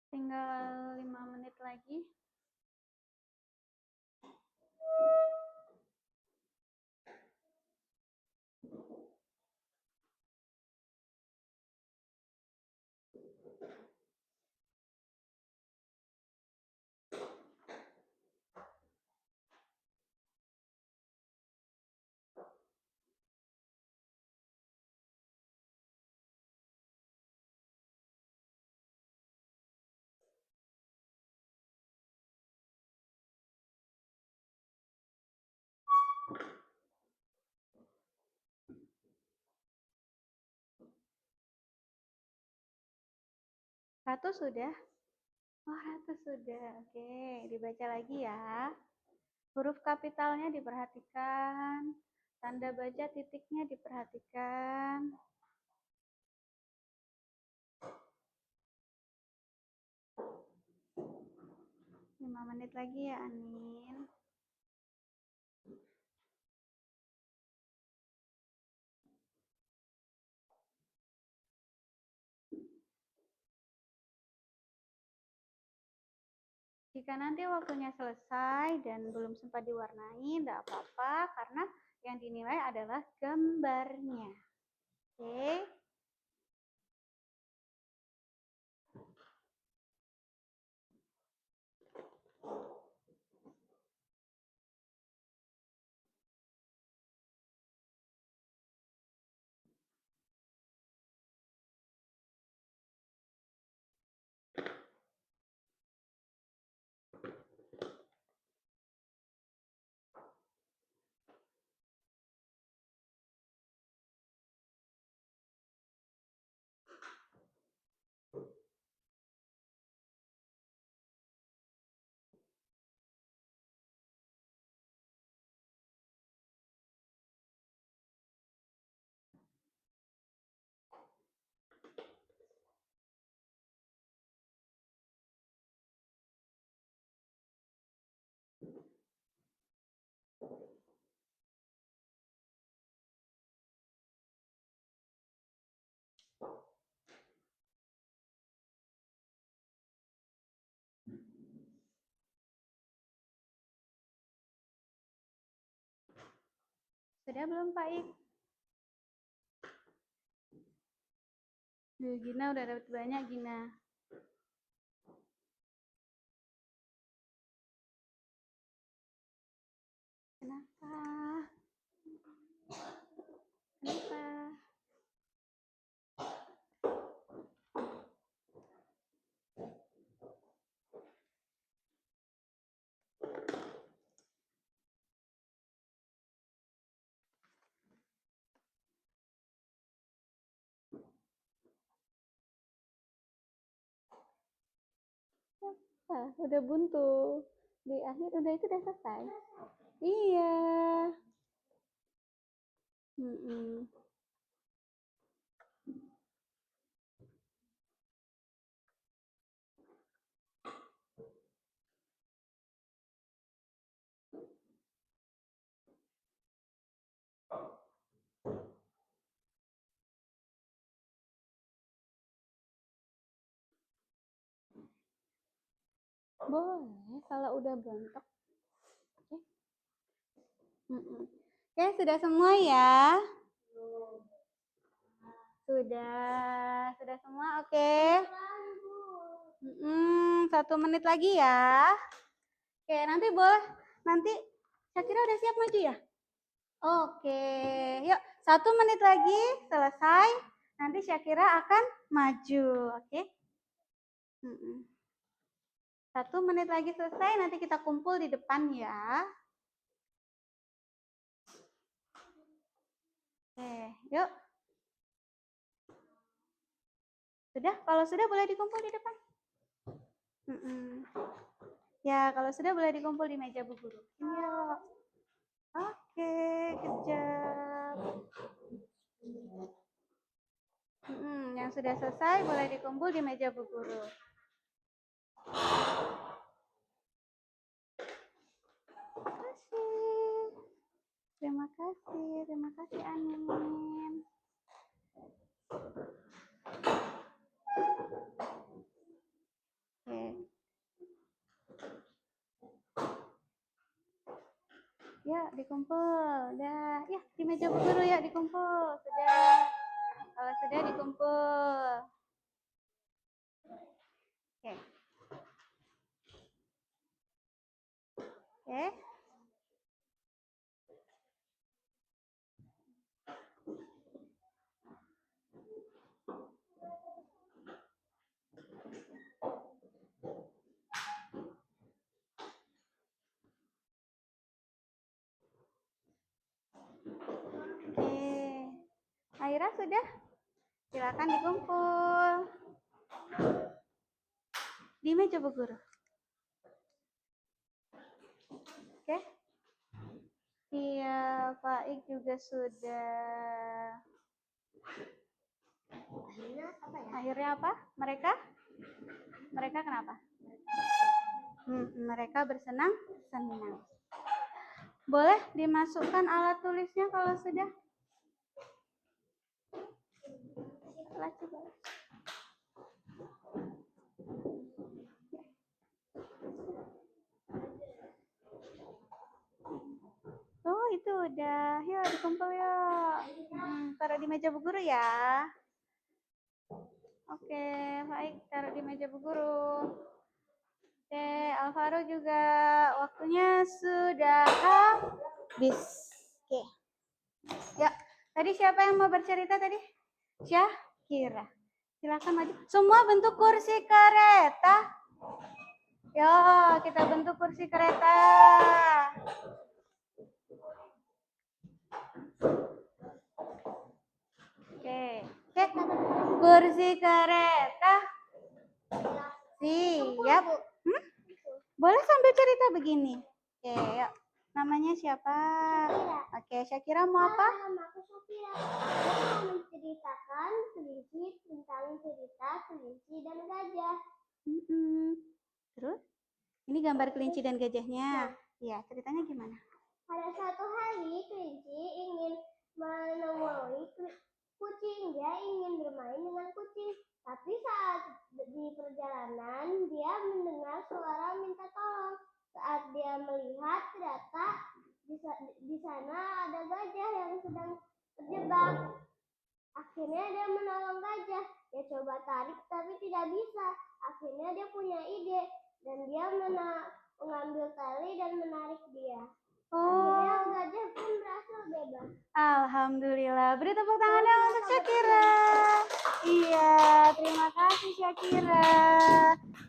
Tinggal 5 menit lagi. Ratu sudah? Oh, Ratu sudah. Oke, dibaca lagi ya. Huruf kapitalnya diperhatikan. Tanda baca titiknya diperhatikan. 5 menit lagi ya, Anin. Jika nanti waktunya selesai dan belum sempat diwarnai, tidak apa-apa karena yang dinilai adalah gambarnya. Oke. Sudah belum Pak Ik? Gina udah dapat banyak Gina. Kenapa? Kenapa? Udah buntu. Di akhir udah itu udah selesai. Iya. Boleh kalau udah bontok. Oke, sudah semua ya? Sudah semua, oke. 1 menit lagi ya. Oke, nanti boleh. Nanti Syakira udah siap maju ya? Oke, yuk 1 menit lagi selesai. Nanti Syakira akan maju, oke? 1 menit lagi selesai, nanti kita kumpul di depan ya. Oke, yuk. Sudah? Kalau sudah boleh dikumpul di depan. Ya, kalau sudah boleh dikumpul di meja Bu Guru. Yuk. Oke, kejap. Yang sudah selesai boleh dikumpul di meja Bu Guru. Terima kasih Anin. Oke. Ya, dikumpul. Udah. Ya, di meja Bu Guru ya dikumpul. Sudah. Kalau sudah dikumpul. Oke. Oke. Aira sudah? Silakan dikumpul. Di meja Bu Guru. Oke. Iya, Pak Ik juga sudah. Akhirnya apa? Mereka kenapa? Mereka bersenang-senang. Boleh dimasukkan alat tulisnya kalau sudah? Coba. Oh, itu udah. Yuk, dikumpul yuk. Taruh di meja Bu Guru ya. Oke, baik. Taruh di meja Bu Guru. Oke, Alvaro juga. Waktunya sudah habis. Oke. Ya, tadi siapa yang mau bercerita tadi? Syakira. Silakan maju. Semua bentuk kursi kereta. Yo, kita bentuk kursi kereta. Oke. Kursi kereta. Siap. Boleh sambil cerita begini. Oke, yuk. Namanya siapa? Oke, Syakira mau apa? Namaku Syakira. Aku menceritakan kelinci tentang cerita kelinci dan gajah. Terus? Ini gambar kelinci dan gajahnya. Ya, ceritanya gimana? Pada suatu hari, kelinci ingin menemui kucing. Dia ingin bermain dengan kucing. Tapi saat di perjalanan, dia mendengar suara minta tolong. Saat dia melihat, ternyata di sana ada gajah yang sedang terjebak. Akhirnya dia menolong gajah. Dia coba tarik tapi tidak bisa. Akhirnya dia punya ide dan dia mengambil tali dan menarik dia. Akhirnya gajah pun berhasil bebas. Alhamdulillah. Beri tepuk tangannya untuk Syakira. Iya, terima kasih Syakira.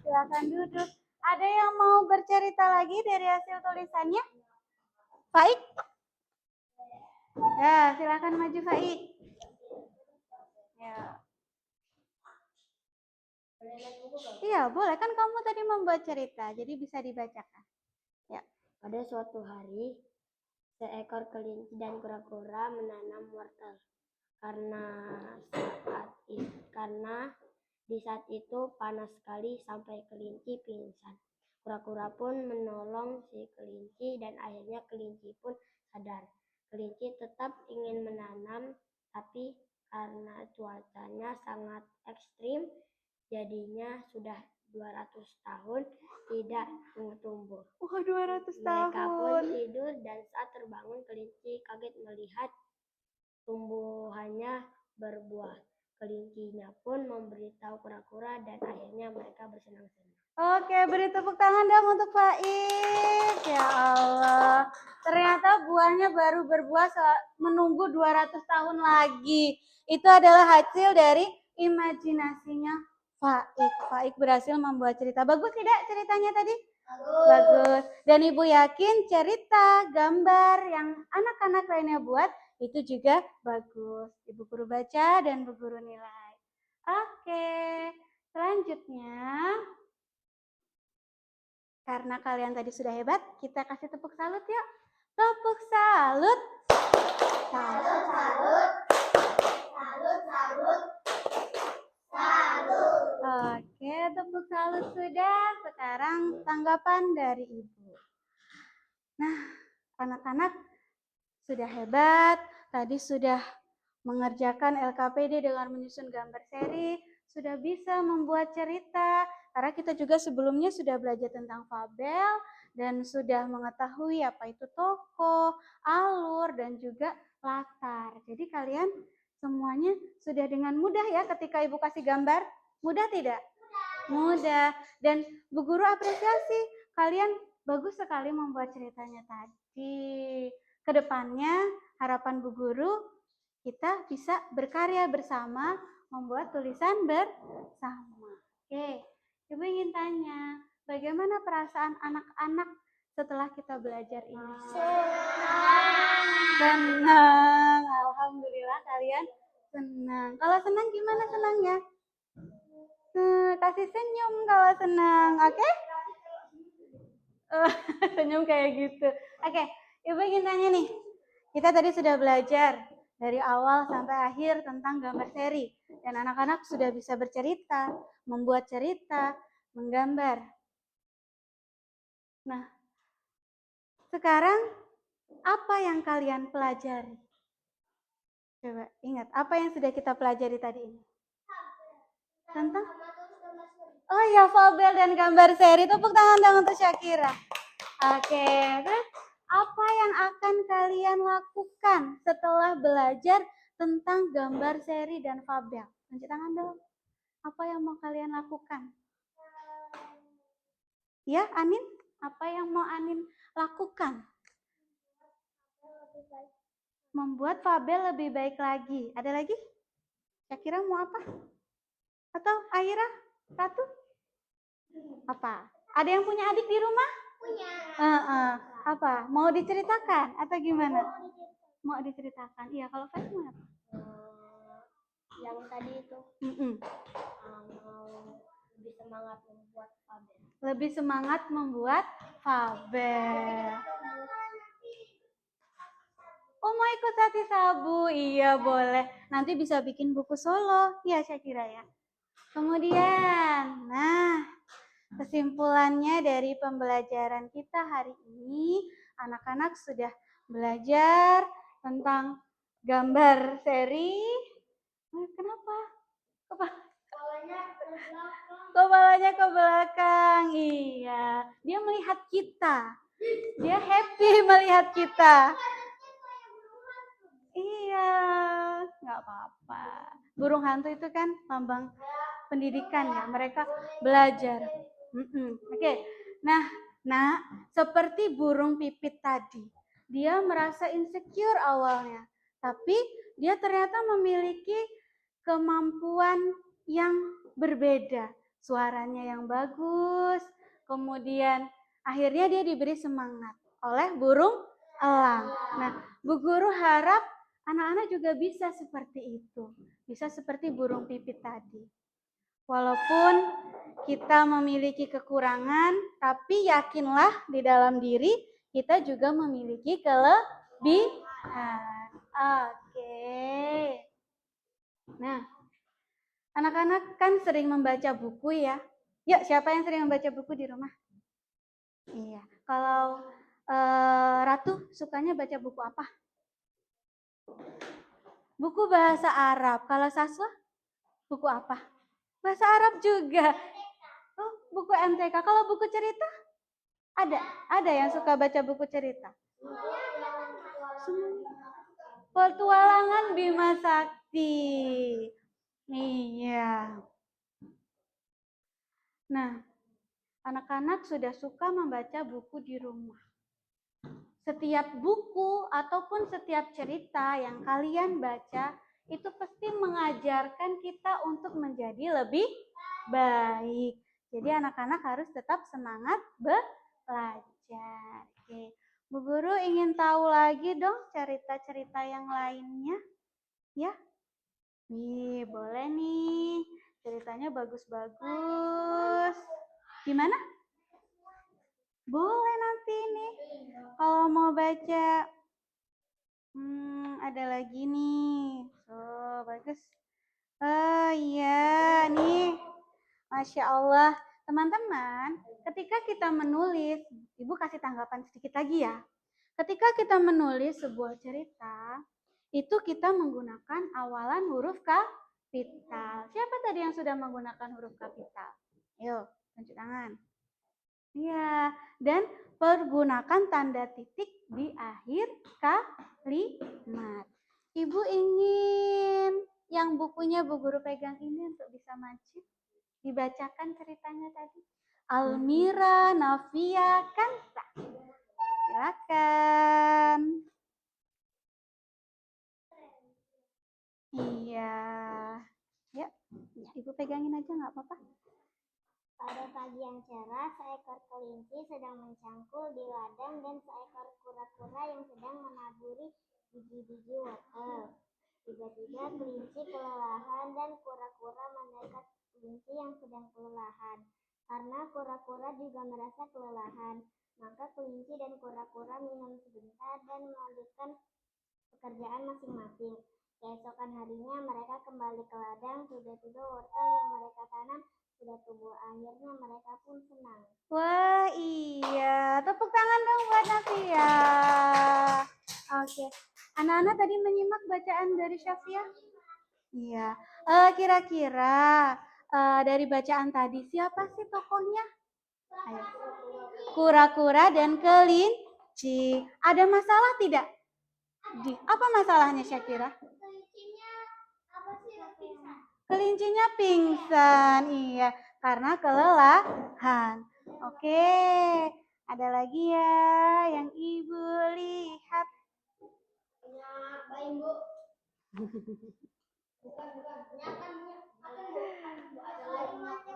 Silakan duduk. Ada yang mau bercerita lagi dari hasil tulisannya? Faik? Ya, silakan maju Faik. Ya. Iya, boleh kan kamu tadi membuat cerita, jadi bisa dibacakan. Ya. Pada suatu hari, seekor kelinci dan kura-kura menanam wortel. Karena di saat itu panas sekali sampai kelinci pingsan. Kura-kura pun menolong si kelinci dan akhirnya kelinci pun sadar. Kelinci tetap ingin menanam, tapi karena cuacanya sangat ekstrim, jadinya sudah 200 tahun tidak tumbuh. Wah, 200 Mereka pun tahun. tidur dan saat terbangun kelinci kaget melihat tumbuhannya berbuah. Kelincinya pun memberitahu kura-kura dan akhirnya mereka bersenang-senang. Oke, beri tepuk tangan dong untuk Faik. Ya Allah. Ternyata buahnya baru berbuah menunggu 200 tahun lagi. Itu adalah hasil dari imajinasinya Faik. Faik berhasil membuat cerita. Bagus tidak ceritanya tadi? Bagus. Dan Ibu yakin cerita, gambar yang anak-anak lainnya buat itu juga bagus. Ibu guru baca dan Bu guru nilai. Oke, selanjutnya karena kalian tadi sudah hebat, kita kasih tepuk salut yuk. Tepuk salut. Salut, salut. Salut, salut. Salut. Oke, tepuk salut sudah. Sekarang tanggapan dari Ibu. Nah, anak-anak sudah hebat. Tadi sudah mengerjakan LKPD dengan menyusun gambar seri, sudah bisa membuat cerita. Karena kita juga sebelumnya sudah belajar tentang fabel dan sudah mengetahui apa itu tokoh, alur, dan juga latar. Jadi kalian semuanya sudah dengan mudah ya ketika Ibu kasih gambar. Mudah tidak? Mudah. Dan Bu Guru apresiasi, kalian bagus sekali membuat ceritanya tadi. Kedepannya harapan Bu Guru kita bisa berkarya bersama, membuat tulisan bersama. Oke, Ibu ingin tanya, bagaimana perasaan anak-anak setelah kita belajar ini? Senang. Alhamdulillah kalian senang. Kalau senang gimana senangnya? Kasih senyum kalau senang, oke? Senyum kayak gitu. Oke, Ibu ingin tanya nih. Kita tadi sudah belajar dari awal sampai akhir tentang gambar seri. Dan anak-anak sudah bisa bercerita, membuat cerita, menggambar. Nah, sekarang apa yang kalian pelajari? Coba ingat, apa yang sudah kita pelajari tadi ini? Tentang? Oh ya, fabel dan gambar seri. Tepuk tangan dong untuk Syakira. Oke, terus apa yang akan kalian lakukan setelah belajar tentang gambar seri dan fabel? Tunjuk tangan dong. Apa yang mau kalian lakukan? Ya, Anin? Apa yang mau Anin lakukan? Membuat fabel lebih baik lagi. Ada lagi? Syakira mau apa? Atau Aira? Ratu? Apa? Ada yang punya adik di rumah? Punya. Apa? Mau diceritakan atau gimana? Mau diceritakan. Iya, kalau Faiz mau apa? Yang tadi itu mau lebih semangat membuat fabel. Lebih semangat membuat fabel. Oh, mau ikut hati sabu? Iya, boleh. Nanti bisa bikin buku solo. Iya, Syakira ya. Kemudian, nah, kesimpulannya dari pembelajaran kita hari ini, anak-anak sudah belajar tentang gambar seri. Kenapa? Kepalanya ke belakang. Iya, dia melihat kita. Dia happy melihat kita. Iya, nggak apa-apa. Burung hantu itu kan lambang pendidikan ya. Mereka belajar. Oke. Nah, seperti burung pipit tadi. Dia merasa insecure awalnya. Tapi dia ternyata memiliki kemampuan yang berbeda. Suaranya yang bagus. Kemudian akhirnya dia diberi semangat oleh burung elang. Nah, Bu Guru harap anak-anak juga bisa seperti itu. Bisa seperti burung pipit tadi. Walaupun kita memiliki kekurangan, tapi yakinlah di dalam diri kita juga memiliki kelebihan. Oke. Nah, anak-anak kan sering membaca buku ya. Yuk, siapa yang sering membaca buku di rumah? Iya. Kalau Ratu sukanya baca buku apa? Buku bahasa Arab. Kalau Saswa, buku apa? Bahasa Arab juga. Oh, buku MTK. Kalau buku cerita? Ada yang suka baca buku cerita? Petualangan Bima Sakti. Iya. Nah, anak-anak sudah suka membaca buku di rumah. Setiap buku ataupun setiap cerita yang kalian baca itu pasti mengajarkan kita untuk menjadi lebih baik. Jadi anak-anak harus tetap semangat belajar. Oke. Bu Guru ingin tahu lagi dong cerita-cerita yang lainnya. Ya? Nih, boleh nih. Ceritanya bagus-bagus. Gimana? Boleh nanti nih. Kalau mau baca, ada lagi nih. Oh, bagus. Oh iya, nih. Masya Allah. Teman-teman, ketika kita menulis, Ibu kasih tanggapan sedikit lagi ya. Ketika kita menulis sebuah cerita, itu kita menggunakan awalan huruf kapital. Siapa tadi yang sudah menggunakan huruf kapital? Ayo, tunjuk tangan. Iya, dan pergunakan tanda titik di akhir kalimat. Ibu ingin yang bukunya Bu Guru pegang ini untuk bisa maju. Dibacakan ceritanya tadi. Almira Nafia Kansa. Silakan. Iya. Ya, Ibu pegangin aja nggak apa-apa. Pada pagi yang cerah, seekor kelinci sedang mencangkul di ladang dan seekor kura-kura yang sedang menaburi biji-biji wortel. Tiba-tiba kelinci kelelahan dan kura-kura mendekat kelinci yang sedang kelelahan. Karena kura-kura juga merasa kelelahan, maka kelinci dan kura-kura minum sebentar dan melanjutkan pekerjaan masing-masing. Keesokan harinya mereka kembali ke ladang, tiba-tiba wortel yang mereka tanam sudah tumbuh. Akhirnya mereka pun senang. Wah iya, tepuk tangan dong buat Nafia. Oke, anak-anak tadi menyimak bacaan dari Syafia? Iya, kira-kira dari bacaan tadi siapa sih tokohnya? Ayo. Kura-kura dan kelinci. Ada masalah tidak? Apa masalahnya Syakira? Kelincinya pingsan, iya, karena kelelahan. Oke, ada lagi ya yang Ibu lihat.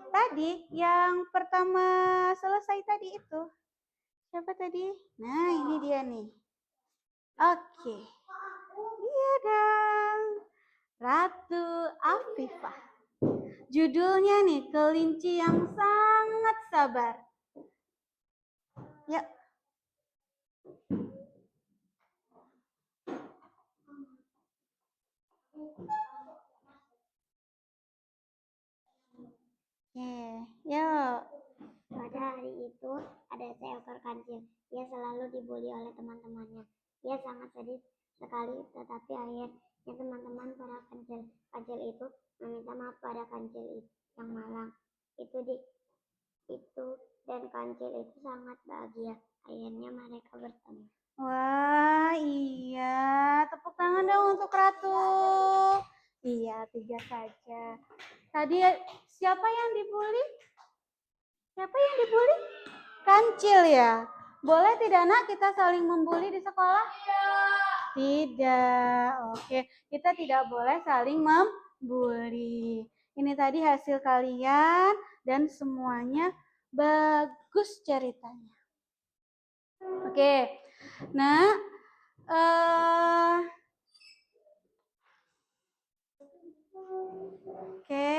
Tadi yang pertama selesai tadi itu. Siapa tadi? Nah, ini dia nih. Oke. Iya dong. Ratu Afifah. Judulnya nih, kelinci yang sangat sabar. Yuk. Yuk. Pada hari itu, ada seekor kancil. Ia selalu dibully oleh teman-temannya. Ia sangat sedih sekali, tetapi akhirnya teman-teman para kancil itu meminta maaf pada kancil yang malang. Itu dan kancil itu sangat bahagia. akhirnya mereka bertemu. Wah, iya. Tepuk tangan dong untuk Ratu. Iya, 3 saja. Tadi siapa yang dibully? Siapa yang dibully? Kancil ya. Boleh tidak nak kita saling membuli di sekolah? Tidak. Oke, kita tidak boleh saling membuli. Ini tadi hasil kalian dan semuanya bagus ceritanya. Oke. Nah, oke.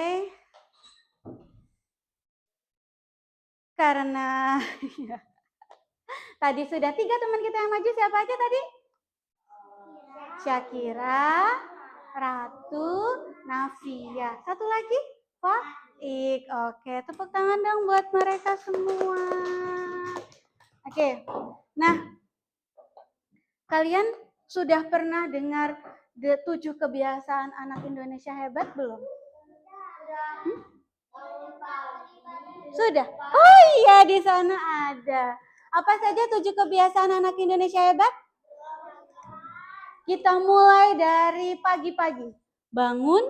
Karena tadi sudah 3 teman kita yang maju, siapa aja tadi? Syakira, Ratu, Nafia. Satu lagi? Faik. Oke, tepuk tangan dong buat mereka semua. Oke, nah kalian sudah pernah dengar 7 kebiasaan anak Indonesia hebat belum? Sudah? Oh iya, di sana ada. Apa saja 7 kebiasaan anak Indonesia hebat? Kita mulai dari pagi-pagi. Bangun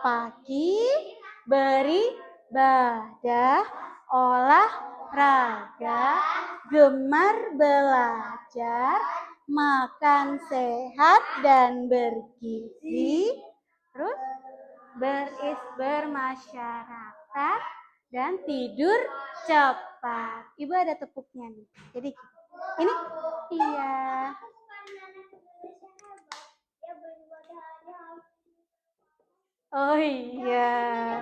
pagi, beribadah, olahraga, gemar belajar, makan sehat dan bergizi, terus bermasyarakat, dan tidur cepat. Ibu ada tepuknya nih. Jadi ini iya. Oh iya.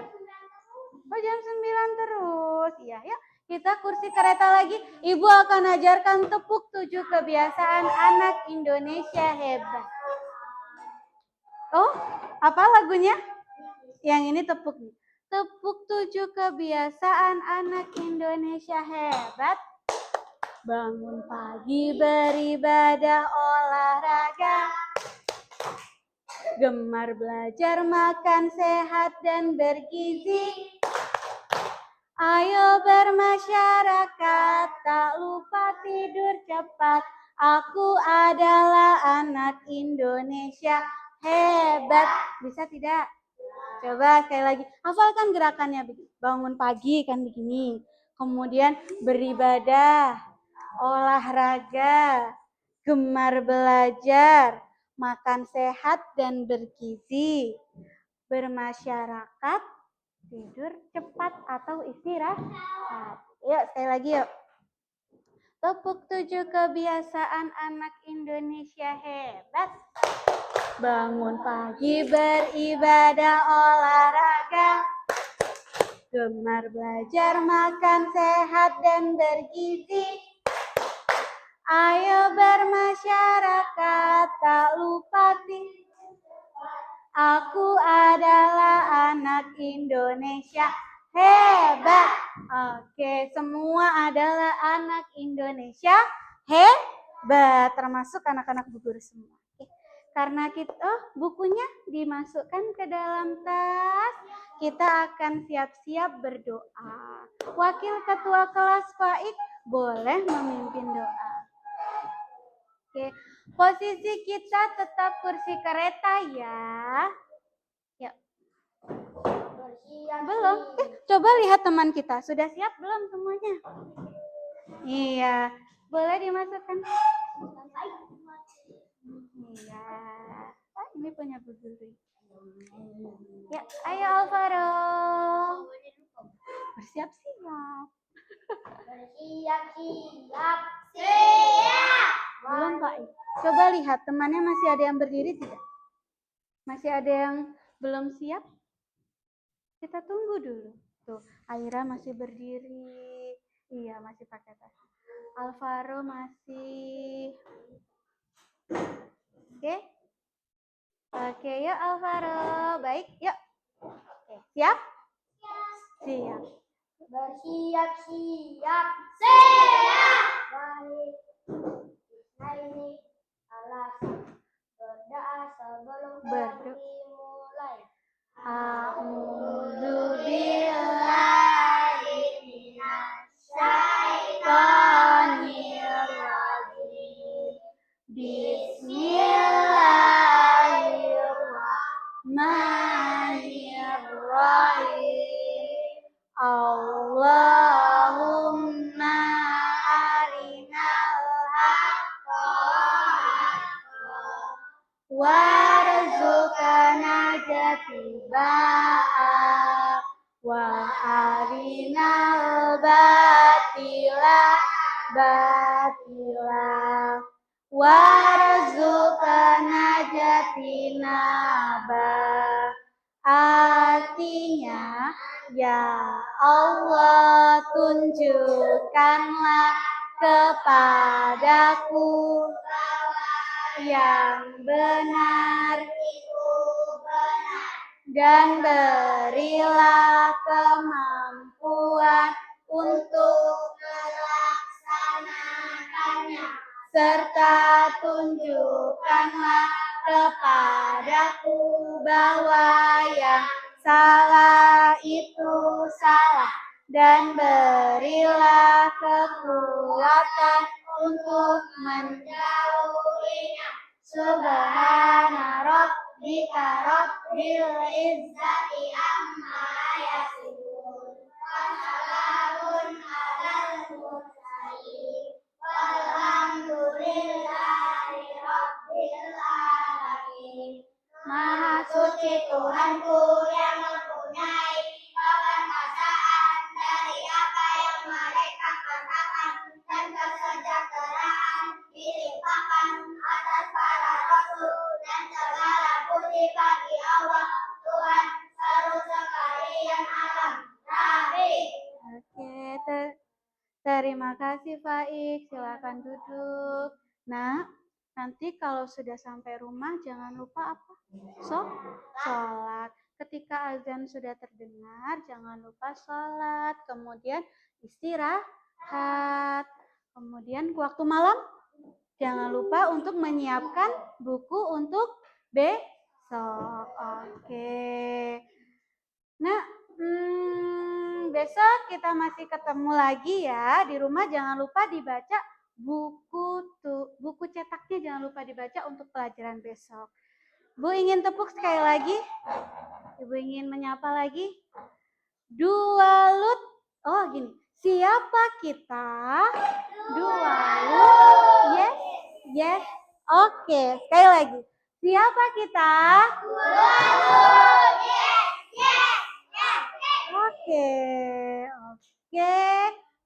Oh jam 9 terus. Iya, yuk kita kursi kereta lagi. Ibu akan ajarkan tepuk 7 kebiasaan anak Indonesia hebat. Oh, apa lagunya? Yang ini tepuk nih. Tepuk 7 kebiasaan anak Indonesia hebat. Bangun pagi, beribadah, olahraga, gemar belajar, makan sehat dan bergizi. Ayo bermasyarakat, tak lupa tidur cepat. Aku adalah anak Indonesia hebat. Bisa tidak? Coba sekali lagi. Hafalkan gerakannya. Bangun pagi kan begini. Kemudian beribadah, olahraga, gemar belajar, makan sehat dan bergizi, bermasyarakat, tidur cepat atau istirahat. Yuk sekali lagi yuk. Tepuk 7 kebiasaan anak Indonesia hebat. Bangun pagi, beribadah, olahraga, gemar belajar, makan sehat dan bergizi. Ayo bermasyarakat, tak lupa aku adalah anak Indonesia hebat. Oke, semua adalah anak Indonesia hebat, termasuk anak-anak Bu Guru semua. Oke. Karena kita bukunya dimasukkan ke dalam tas, kita akan siap-siap berdoa. Wakil Ketua Kelas Faik boleh memimpin doa. Oke, posisi kita tetap kursi kereta ya. Yuk. Belum? Coba lihat teman kita. Sudah siap belum semuanya? Iya. Boleh dimasukkan? Iya. Ah, ini punya Bu Guru. Ya, ayo Alvaro. Bersiap-siap. Bersiap-siap. Belum Pak. Coba lihat temannya masih ada yang berdiri tidak? Masih ada yang belum siap? Kita tunggu dulu. Tuh, Aira masih berdiri. Iya, masih pakai tas. Alvaro masih. Oke. Oke, yuk Alvaro. Baik, yuk. Oke, siap? Siap. Bersiap-siap. Siap. Baik. Nah ini alasan berdoa sebelum dimulai. A'udzubillahi minasyaitonir warzuqna jatibaa wa arinal batila warzuqna jatinaba. Artinya, ya Allah tunjukkanlah kepadaku yang benar dan berilah kemampuan untuk melaksanakannya serta tunjukkanlah kepadaku bahwa yang salah itu salah dan berilah kekuatan untuk menjauhinya. Subhana rabbika rabbil izzati amma yasifun wa salamun alal mursalin walhamdulillahi rabbil alamin. Maha suci Tuhanku yang mempunyai keberkasaan dari apa yang mereka katakan dan kesejahteraan dilimpahkan atas para rasul dan segala puji bagi Allah Tuhan seluruh sekalian alam. Amin. Oke, terima kasih Faik. Silakan duduk. Nah, nanti kalau sudah sampai rumah jangan lupa apa? Sholat. Ketika azan sudah terdengar, jangan lupa sholat. Kemudian istirahat. Kemudian waktu malam, jangan lupa untuk menyiapkan buku untuk besok. Oke. Nah, besok kita masih ketemu lagi ya. Di rumah jangan lupa dibaca buku cetaknya, jangan lupa dibaca untuk pelajaran besok. Bu ingin tepuk sekali lagi? Ibu ingin menyapa lagi? Dua lut. Oh gini, siapa kita? Dua lut. Yes, yes. Oke, sekali lagi. Siapa kita? Dua lut. Yes, yes, yes. Oke.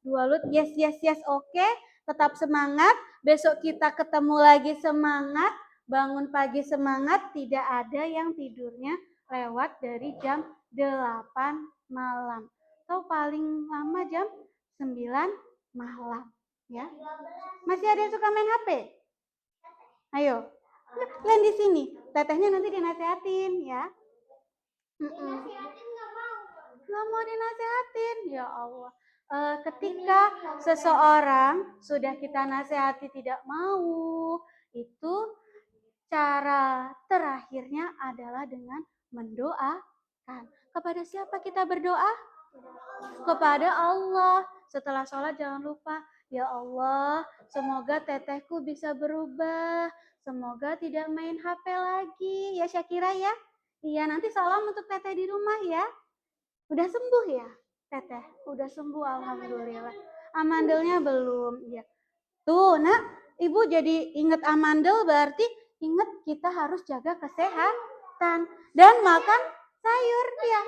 Dua lut. Yes, yes, yes. Oke. Tetap semangat. Besok kita ketemu lagi semangat. Bangun pagi semangat, tidak ada yang tidurnya lewat dari jam 8 malam. Atau paling lama jam 9 malam. Ya. Masih ada yang suka main HP? Ayo. Lain di sini. Tetehnya nanti dinasehatin ya. Nggak mau dinasehatin. Ya Allah. Ketika seseorang sudah kita nasehati tidak mau, itu cara terakhirnya adalah dengan mendoakan. Kepada siapa kita berdoa? Kepada Allah. Setelah sholat jangan lupa, ya Allah, semoga tetehku bisa berubah. Semoga tidak main HP lagi. Ya Syakira ya? Iya, nanti salam untuk teteh di rumah ya. Udah sembuh ya, teteh? Udah sembuh, alhamdulillah. Amandelnya belum, ya. Tuh, nak, ibu jadi ingat amandel berarti ingat kita harus jaga kesehatan dan makan sayur ya.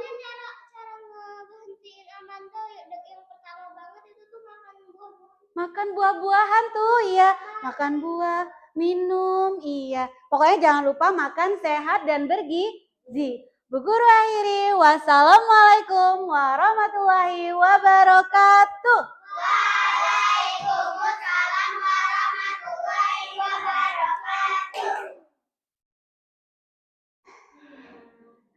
Cara ngeberhentiin amandel yang pertama banget itu tuh makan buah-buahan. Makan buah-buahan tuh, iya. Makan buah, minum, iya. Pokoknya jangan lupa makan sehat dan bergizi. Bu Guru akhiri, wassalamualaikum warahmatullahi wabarakatuh.